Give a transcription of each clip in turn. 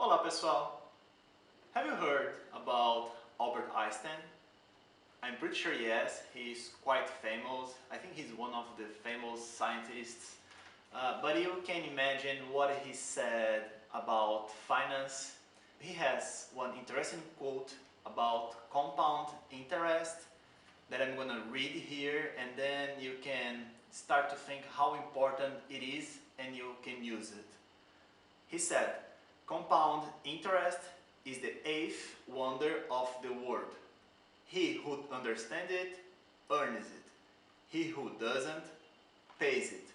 Olá pessoal! Have you heard about Albert Einstein? I'm pretty sure yes, he's quite famous. I think he's one of the famous scientists. But you can imagine what he said about finance. He has one interesting quote about compound interest that I'm gonna read here, and then you can start to think how important it is and you can use it. He said, compound interest is the eighth wonder of the world. He who understands it, earns it. He who doesn't, pays it.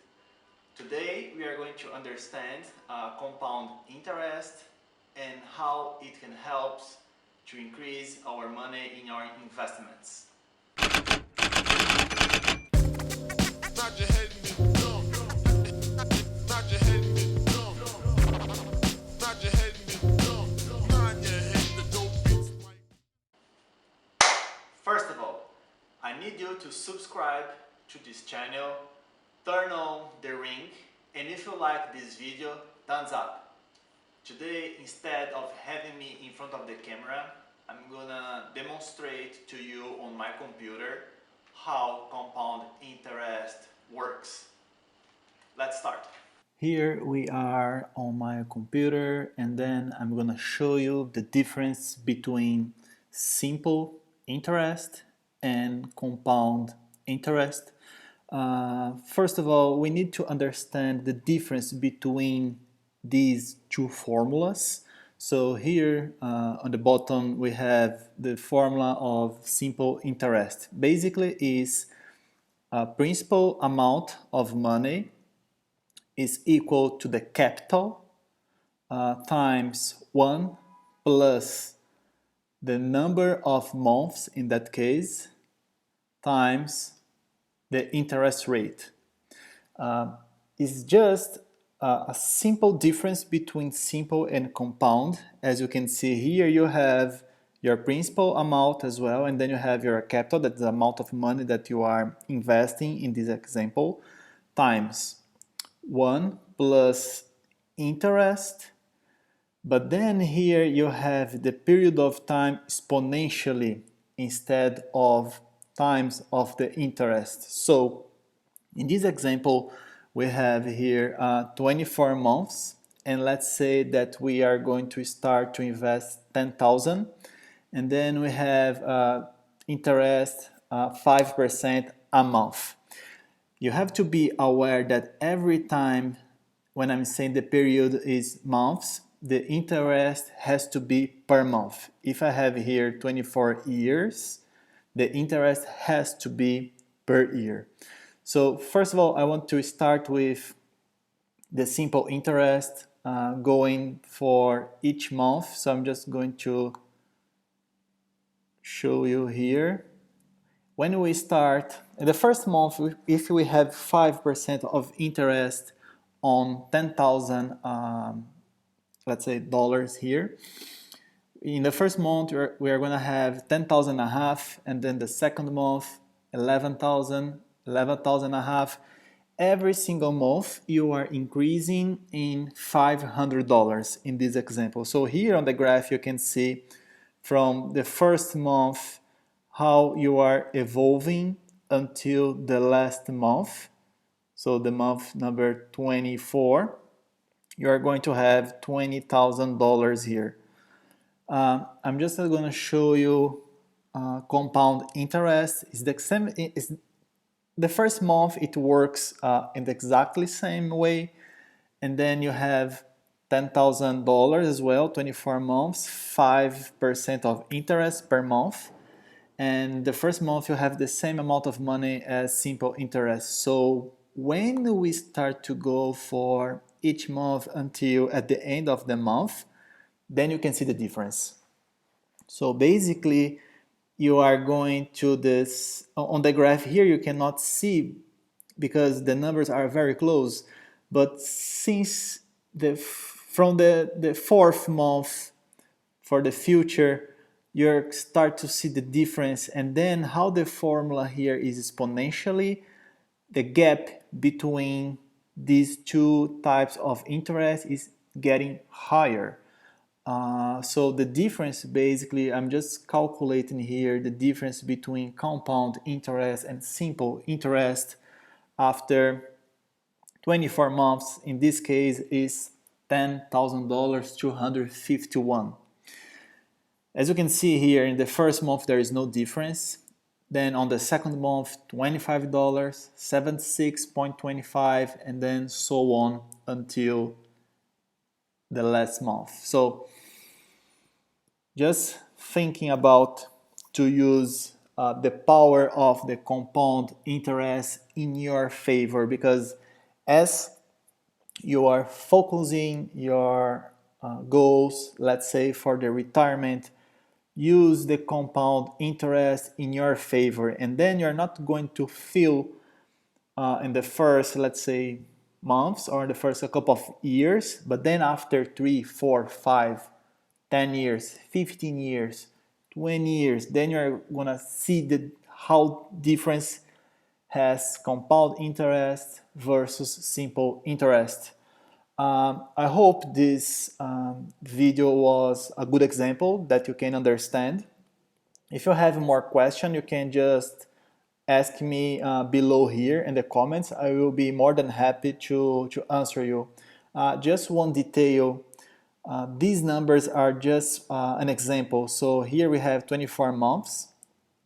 Today we are going to understand compound interest and how it can help to increase our money in our investments. First of all, I need you to subscribe to this channel, turn on the ring, and if you like this video, thumbs up. Today, instead of having me in front of the camera, I'm gonna demonstrate to you on my computer how compound interest works. Let's start. Here we are on my computer, and then I'm gonna show you the difference between simple interest and compound interest. First of all, we need to understand the difference between these two formulas. So here on the bottom we have the formula of simple interest. Basically is a principal amount of money is equal to the capital times 1 plus the number of months in that case times the interest rate. It's just a simple difference between simple and compound. As you can see here, you have your principal amount as well, and then you have your capital, that's the amount of money that you are investing in this example, times 1 plus interest, but then here you have the period of time exponentially instead of times of the interest. So in this example we have here 24 months, and let's say that we are going to start to invest 10,000, and then we have interest 5% a month. You have to be aware that every time when I'm saying the period is months, the interest has to be per month. If I have here 24 years, the interest has to be per year. So first of all, I want to start with the simple interest going for each month. So I'm just going to show you here. When we start, in the first month, if we have 5% of interest on 10,000, let's say dollars here, in the first month we are going to have 10,000 and a half, and then the second month 11,000, 11,000 and a half. Every single month you are increasing in $500 in this example. So here on the graph you can see from the first month how you are evolving until the last month. So the month number 24, you are going to have $20,000 here. I'm just going to show you compound interest. Is the same. The first month it works in the exactly same way, and then you have $10,000 as well, 24 months, 5% of interest per month. And the first month you have the same amount of money as simple interest. So when we start to go for each month until at the end of the month, then you can see the difference. So basically you are going to this, on the graph here you cannot see because the numbers are very close, but since from the fourth month for the future, you start to see the difference, and then how the formula here is exponentially, the gap between these two types of interest is getting higher. So the difference, basically, I'm just calculating here the difference between compound interest and simple interest after 24 months. In this case is $10,000, 251. As you can see here, in the first month there is no difference. Then on the second month, $25, 76.25, and then so on until the last month. So just thinking about to use the power of the compound interest in your favor, because as you are focusing your goals, let's say for the retirement, use the compound interest in your favor, and then you're not going to feel in the first, let's say, months or in the first couple of years, but then after 3, 4, 5, 10 years, 15 years, 20 years, then you're gonna see how difference has compound interest versus simple interest. I hope this video was a good example that you can understand. If you have more questions, you can just ask me below here in the comments. I will be more than happy to answer you. Just one detail. These numbers are just an example. So here we have 24 months.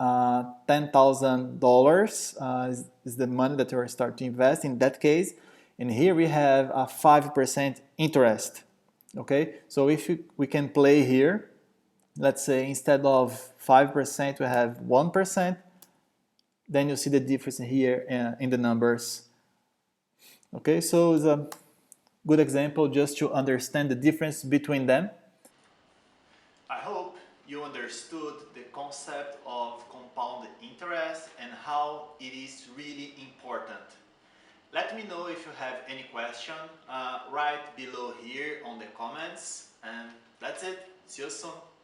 $10,000 is the money that you start to invest in that case. And here we have a 5% interest. Okay, so if we can play here, let's say instead of 5%, we have 1%, then you see the difference here in the numbers. Okay, so it's a good example just to understand the difference between them. I hope you understood the concept of compound interest and how it is really important. Let me know if you have any question. Write below here on the comments, and that's it. See you soon.